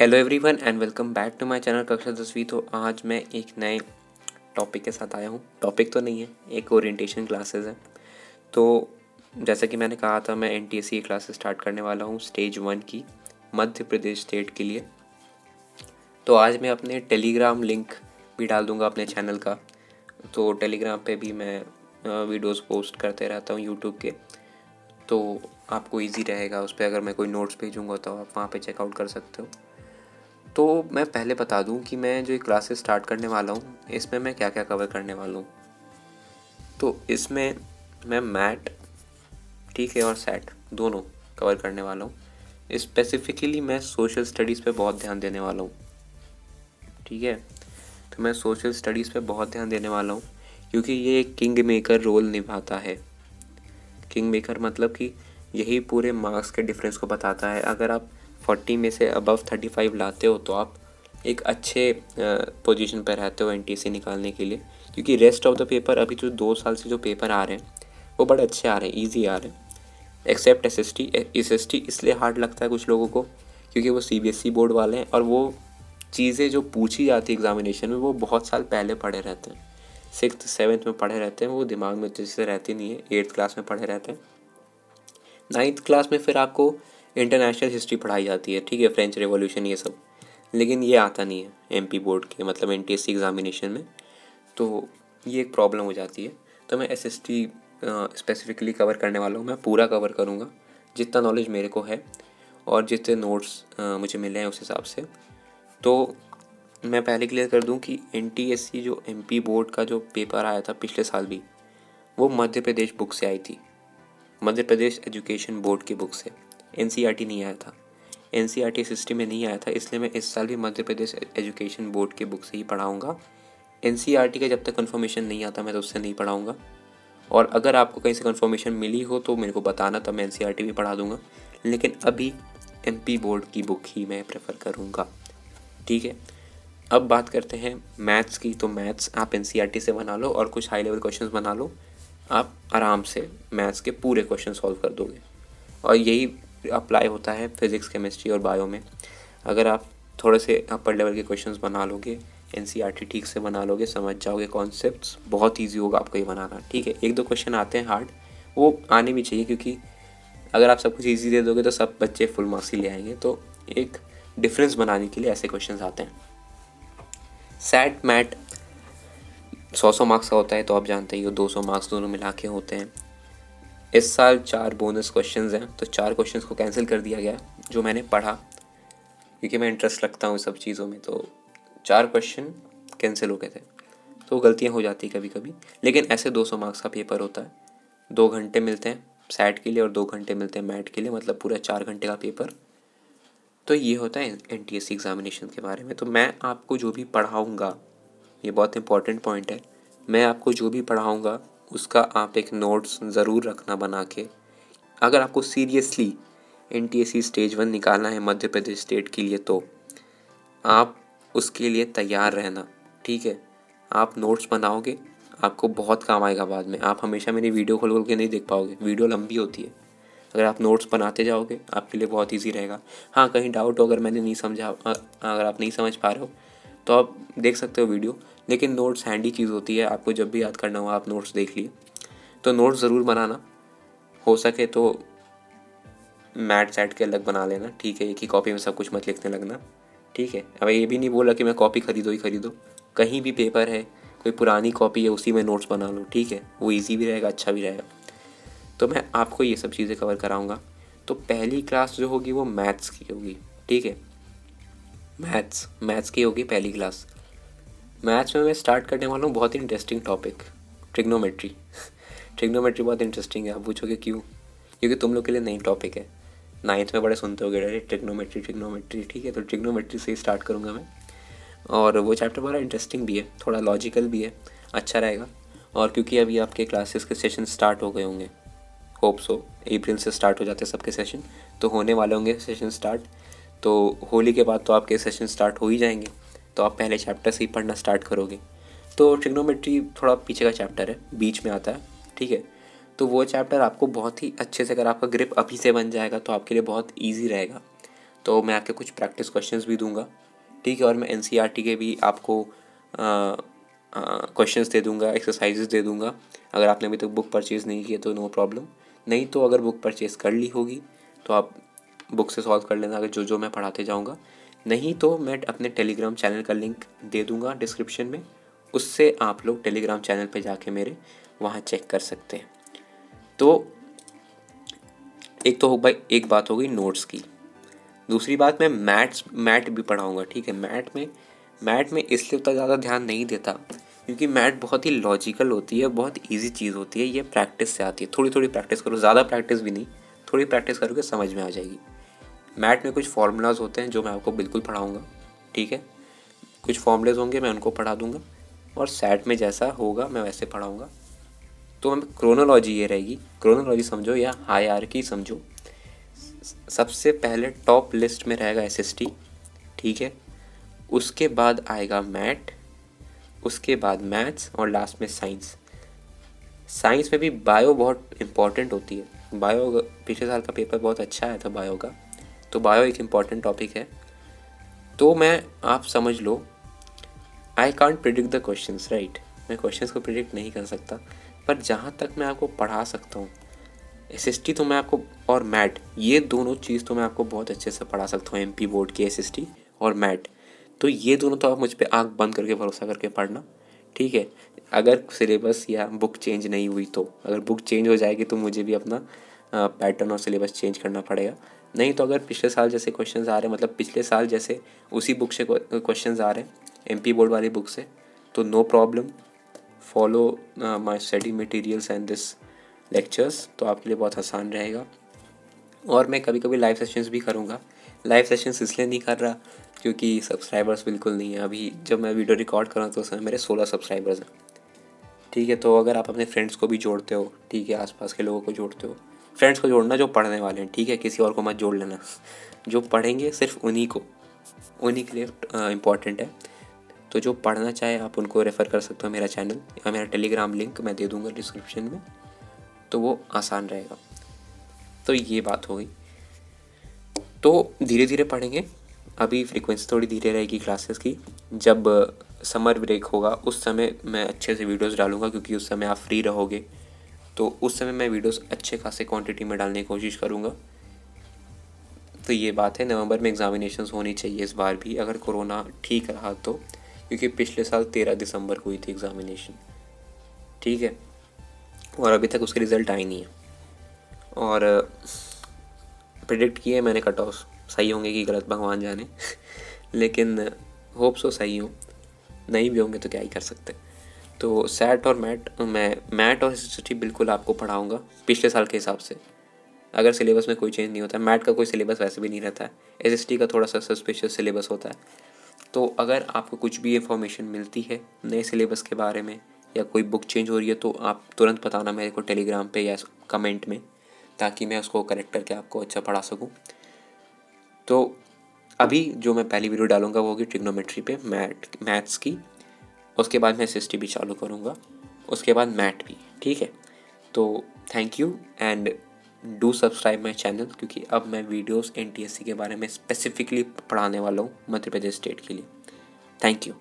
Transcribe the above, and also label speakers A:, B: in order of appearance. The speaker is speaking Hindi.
A: Hello everyone and welcome back to my channel कक्षा 10वीं। तो आज मैं एक नए टॉपिक के साथ आया हूँ। टॉपिक तो नहीं है, एक ओरिएंटेशन क्लासेस है। तो जैसा कि मैंने कहा था, मैं एनटीएससी की क्लासेस स्टार्ट करने वाला हूँ स्टेज 1 की, मध्य प्रदेश स्टेट के लिए। तो आज मैं अपने टेलीग्राम लिंक भी डाल दूँगा अपने चैनल का। तो टेलीग्राम पे भी मैं वीडियोस पोस्ट करते रहता हूँ यूट्यूब के, तो आपको इजी रहेगा। उस पर अगर मैं कोई नोट्स भेजूँगा तो आप वहाँ पे चेकआउट कर सकते हो। तो मैं पहले बता दूं कि मैं जो क्लासेस स्टार्ट करने वाला हूं, इसमें मैं क्या क्या कवर करने वाला हूं। तो इसमें मैं मैट, ठीक है, और सेट दोनों कवर करने वाला हूं। स्पेसिफिकली मैं सोशल स्टडीज़ पे बहुत ध्यान देने वाला हूं, ठीक है। तो मैं सोशल स्टडीज़ पे बहुत ध्यान देने वाला हूं क्योंकि ये एक किंग मेकर रोल निभाता है। किंग मेकर मतलब कि यही पूरे मार्क्स के डिफरेंस को बताता है। अगर आप 40 में से अबव 35 लाते हो तो आप एक अच्छे पोजीशन पर रहते हो एनटीएससी निकालने के लिए, क्योंकि रेस्ट ऑफ द पेपर अभी जो 2 साल से जो पेपर आ रहे हैं वो बड़े अच्छे आ रहे हैं, ईजी आ रहे हैं। एक्सेप्ट एसएसटी इसलिए हार्ड लगता है कुछ लोगों को क्योंकि वो सीबीएसई बोर्ड वाले हैं और वो चीज़ें जो पूछी जाती है एग्जामिनेशन में वो बहुत साल पहले पढ़े रहते हैं। 6th 7th में पढ़े रहते हैं, वो दिमाग में अच्छे से रहती नहीं है। 8th क्लास में पढ़े रहते हैं। 9th क्लास में फिर आपको इंटरनेशनल हिस्ट्री पढ़ाई जाती है, ठीक है, फ्रेंच रेवोल्यूशन ये सब, लेकिन ये आता नहीं है एमपी बोर्ड के मतलब एनटीएससी एग्जामिनेशन में। तो ये एक प्रॉब्लम हो जाती है। तो मैं एसएसटी स्पेसिफिकली कवर करने वाला हूँ। मैं पूरा कवर करूँगा जितना नॉलेज मेरे को है और जितने नोट्स मुझे मिले हैं उस हिसाब से। तो मैं पहले क्लियर कर दूं कि एनटीएससी जो एमपी बोर्ड का जो पेपर आया था पिछले साल भी, वो मध्य प्रदेश बुक से आई थी, मध्य प्रदेश एजुकेशन बोर्ड की बुक से। एनसीईआरटी नहीं आया था, एनसीईआरटी सिस्टम में नहीं आया था, इसलिए मैं इस साल भी मध्य प्रदेश एजुकेशन बोर्ड की बुक से ही पढ़ाऊँगा। एनसीईआरटी का जब तक कन्फर्मेशन नहीं आता मैं तो उससे नहीं पढ़ाऊँगा। और अगर आपको कहीं से कन्फर्मेशन मिली हो तो मेरे को बताना, तब मैं एनसीईआरटी भी पढ़ा दूँगा, लेकिन अभी एमपी बोर्ड की बुक ही मैं प्रेफर करूँगा, ठीक है। अब बात करते हैं मैथ्स की। तो मैथ्स आप एनसीईआरटी से बना लो और कुछ हाई लेवल क्वेश्चंस बना लो, आप आराम से मैथ्स के पूरे क्वेश्चन सॉल्व कर दोगे। और यही अप्लाई होता है फिज़िक्स, केमिस्ट्री और बायो में। अगर आप थोड़े से अपर लेवल के क्वेश्चंस बना लोगे, एनसीईआरटी ठीक से बना लोगे, समझ जाओगे कॉन्सेप्ट्स, बहुत ईजी होगा आपको ये बनाना, ठीक है। 1-2 क्वेश्चन आते हैं हार्ड, वो आने भी चाहिए, क्योंकि अगर आप सब कुछ ईजी दे दोगे तो सब बच्चे फुल मार्क्स ही ले आएंगे। तो एक डिफरेंस बनाने के लिए ऐसे क्वेश्चन आते हैं। सैट मैट 100 मार्क्स का होता है, तो आप जानते ही हो 200 मार्क्स दोनों मिला के होते हैं। इस साल 4 बोनस क्वेश्चंस हैं, तो 4 क्वेश्चंस को कैंसिल कर दिया गया जो मैंने पढ़ा, क्योंकि मैं इंटरेस्ट रखता हूँ सब चीज़ों में। तो 4 क्वेश्चन कैंसिल हो गए थे। तो गलतियाँ हो जाती कभी कभी, लेकिन ऐसे 200 मार्क्स का पेपर होता है। 2 घंटे मिलते हैं सैट के लिए और 2 घंटे मिलते हैं मैट के लिए, मतलब पूरा 4 घंटे का पेपर। तो ये होता है एनटीएससी एग्जामिनेशन के बारे में। तो मैं आपको जो भी पढ़ाऊँगा, ये बहुत इंपॉर्टेंट पॉइंट है, मैं आपको जो भी पढ़ाऊँगा उसका आप एक नोट्स ज़रूर रखना बना के। अगर आपको सीरियसली एनटीएससी स्टेज 1 निकालना है मध्य प्रदेश स्टेट के लिए, तो आप उसके लिए तैयार रहना, ठीक है। आप नोट्स बनाओगे, आपको बहुत काम आएगा बाद में। आप हमेशा मेरी वीडियो खोल खोल के नहीं देख पाओगे, वीडियो लंबी होती है। अगर आप नोट्स बनाते जाओगे आपके लिए बहुत ईजी रहेगा। हाँ, कहीं डाउट हो, अगर मैंने नहीं समझा, अगर आप नहीं समझ पा रहे हो तो आप देख सकते हो वीडियो, लेकिन नोट्स हैंडी चीज़ होती है। आपको जब भी याद करना हो आप नोट्स देख लिए। तो नोट्स ज़रूर बनाना, हो सके तो मैट सेट के अलग बना लेना, ठीक है। एक ही कॉपी में सब कुछ मत लिखने लगना, ठीक है। अब ये भी नहीं बोला कि मैं कॉपी खरीदो ही खरीदो, कहीं भी पेपर है, कोई पुरानी कॉपी है उसी में नोट्स बना लो, ठीक है। वो ईजी भी रहेगा, अच्छा भी रहेगा। तो मैं आपको ये सब चीज़ें कवर कराऊंगा। तो पहली क्लास जो होगी वो मैथ्स की होगी, ठीक है। मैथ्स की होगी पहली क्लास। मैथ्स में मैं स्टार्ट करने वाला हूँ बहुत ही इंटरेस्टिंग टॉपिक, ट्रिग्नोमेट्री। ट्रिग्नोमेट्री बहुत इंटरेस्टिंग है। आप पूछोगे क्यों? क्योंकि तुम लोग के लिए नई टॉपिक है। 9th में बड़े सुनते होगे अरे ट्रिग्नोमेट्री, ठीक है। तो ट्रिग्नोमेट्री से ही स्टार्ट करूँगा मैं, और वो चैप्टर बड़ा इंटरेस्टिंग भी है, थोड़ा लॉजिकल भी है, अच्छा रहेगा। और क्योंकि अभी आपके क्लासेस के सेशन स्टार्ट हो गए होंगे, होप सो, अप्रैल से स्टार्ट हो जाते हैं सबके सेशन, तो होने वाले होंगे सेशन स्टार्ट। तो होली के बाद तो आपके सेशन स्टार्ट हो ही जाएंगे, तो आप पहले चैप्टर से ही पढ़ना स्टार्ट करोगे। तो ट्रिग्नोमेट्री थोड़ा पीछे का चैप्टर है, बीच में आता है, ठीक है। तो वो चैप्टर आपको बहुत ही अच्छे से, अगर आपका ग्रिप अभी से बन जाएगा तो आपके लिए बहुत ईजी रहेगा। तो मैं आपके कुछ प्रैक्टिस क्वेश्चंस भी दूंगा, ठीक है। और मैं एनसीईआरटी के भी आपको क्वेश्चंस दे दूंगा, एक्सरसाइजेस दे दूंगा। अगर आपने अभी तक बुक परचेज़ नहीं की है तो नो प्रॉब्लम, नहीं तो अगर बुक परचेज़ कर ली होगी तो आप बुक से सॉल्व कर लेना, अगर जो जो मैं पढ़ाते जाऊँगा। नहीं तो मैं अपने टेलीग्राम चैनल का लिंक दे दूँगा डिस्क्रिप्शन में, उससे आप लोग टेलीग्राम चैनल पे जाके मेरे वहाँ चेक कर सकते हैं। तो एक तो भाई एक बात हो गई नोट्स की। दूसरी बात, मैं मैट भी पढ़ाऊँगा, ठीक है। मैट में इसलिए उतना ज़्यादा ध्यान नहीं देता क्योंकि मैट बहुत ही लॉजिकल होती है, बहुत ईजी चीज़ होती है। ये प्रैक्टिस से आती है, थोड़ी थोड़ी प्रैक्टिस करो, ज़्यादा प्रैक्टिस भी नहीं, थोड़ी प्रैक्टिस करोगे समझ में आ जाएगी। मैट में कुछ फार्मूलाज होते हैं जो मैं आपको बिल्कुल पढ़ाऊँगा, ठीक है। कुछ फॉर्मूलेज होंगे मैं उनको पढ़ा दूँगा, और सैट में जैसा होगा मैं वैसे पढ़ाऊँगा। तो मैं क्रोनोलॉजी ये रहेगी, क्रोनोलॉजी समझो या हायरार्की समझो। सबसे पहले टॉप लिस्ट में रहेगा एसएसटी, ठीक है। उसके बाद आएगा मैट, उसके बाद मैथ्स, और लास्ट में साइंस। साइंस में भी बायो बहुत इम्पॉर्टेंट होती है। बायो पिछले साल का पेपर बहुत अच्छा आया था बायो का, तो बायो एक इम्पॉर्टेंट टॉपिक है। तो मैं आप समझ लो, I can't predict the questions, right. मैं क्वेश्चंस को प्रिडिक्ट नहीं कर सकता, पर जहाँ तक मैं आपको पढ़ा सकता हूँ, एसएसटी तो मैं आपको, और मैट, ये दोनों चीज़ तो मैं आपको बहुत अच्छे से पढ़ा सकता हूँ। एमपी बोर्ड की एसएसटी और मैट, तो ये दोनों तो आप मुझ पे आंख बंद करके भरोसा करके पढ़ना, ठीक है। अगर सिलेबस या बुक चेंज नहीं हुई तो, अगर बुक चेंज हो जाएगी तो मुझे भी अपना पैटर्न और सिलेबस चेंज करना पड़ेगा। नहीं तो अगर पिछले साल जैसे क्वेश्चंस आ रहे हैं, मतलब पिछले साल जैसे उसी बुक से क्वेश्चंस आ रहे हैं, एमपी बोर्ड वाली बुक से, तो no problem, follow my study materials and this lectures, तो आपके लिए बहुत आसान रहेगा। और मैं कभी कभी लाइव सेशंस भी करूँगा। लाइव सेशंस इसलिए नहीं कर रहा क्योंकि सब्सक्राइबर्स बिल्कुल नहीं है अभी। जब मैं वीडियो रिकॉर्ड कर रहा हूँ तो उसमें मेरे 16 सब्सक्राइबर्स हैं, ठीक है। तो अगर आप अपने फ्रेंड्स को भी जोड़ते हो, ठीक है, आसपास के लोगों को जोड़ते हो, फ्रेंड्स को जोड़ना जो पढ़ने वाले हैं, ठीक है, किसी और को मत जोड़ लेना। जो पढ़ेंगे सिर्फ उन्हीं के लिए इम्पॉर्टेंट है। तो जो पढ़ना चाहे आप उनको रेफ़र कर सकते हो मेरा चैनल या मेरा टेलीग्राम लिंक मैं दे दूँगा डिस्क्रिप्शन में, तो वो आसान रहेगा। तो ये बात हो गई। तो धीरे धीरे पढ़ेंगे, अभी फ्रीक्वेंसी थोड़ी धीरे रहेगी क्लासेस की। जब समर ब्रेक होगा उस समय मैं अच्छे से वीडियोस डालूँगा, क्योंकि उस समय आप फ्री रहोगे, तो उस समय मैं वीडियोस अच्छे खासे क्वांटिटी में डालने की कोशिश करूँगा। तो ये बात है, नवंबर में एग्ज़ामिनेशंस होनी चाहिए इस बार भी, अगर कोरोना ठीक रहा तो, क्योंकि पिछले साल 13 दिसंबर को हुई थी एग्ज़ामिनेशन, ठीक है, और अभी तक उसके रिज़ल्ट आए नहीं है। और प्रिडिक्ट किए मैंने कट ऑफ, सही होंगे कि गलत भगवान जाने लेकिन होप सो सही हो, नहीं भी होंगे तो क्या ही कर सकते। तो सैट और मैट और हिस्ट्री बिल्कुल आपको पढ़ाऊँगा पिछले साल के हिसाब से, अगर सिलेबस में कोई चेंज नहीं होता है। मैट का कोई सिलेबस वैसे भी नहीं रहता है, एसएसटी का थोड़ा सा सस्पिशियस सिलेबस होता है। तो अगर आपको कुछ भी इन्फॉर्मेशन मिलती है नए सिलेबस के बारे में, या कोई बुक चेंज हो रही है, तो आप तुरंत बताना मेरे को टेलीग्राम पे या कमेंट में, ताकि मैं उसको करेक्ट करके आपको अच्छा पढ़ा सकूँ। तो अभी जो मैं पहली वीडियो डालूँगा वो होगी ट्रिग्नोमेट्री पे, मैथ्स की। उसके बाद मैं एसएसटी भी चालू करूँगा, उसके बाद मैट भी, ठीक है। तो thank you and do subscribe my channel, क्योंकि अब मैं वीडियोस एनटीएससी के बारे में स्पेसिफिकली पढ़ाने वाला हूँ मध्य प्रदेश स्टेट के लिए। Thank you.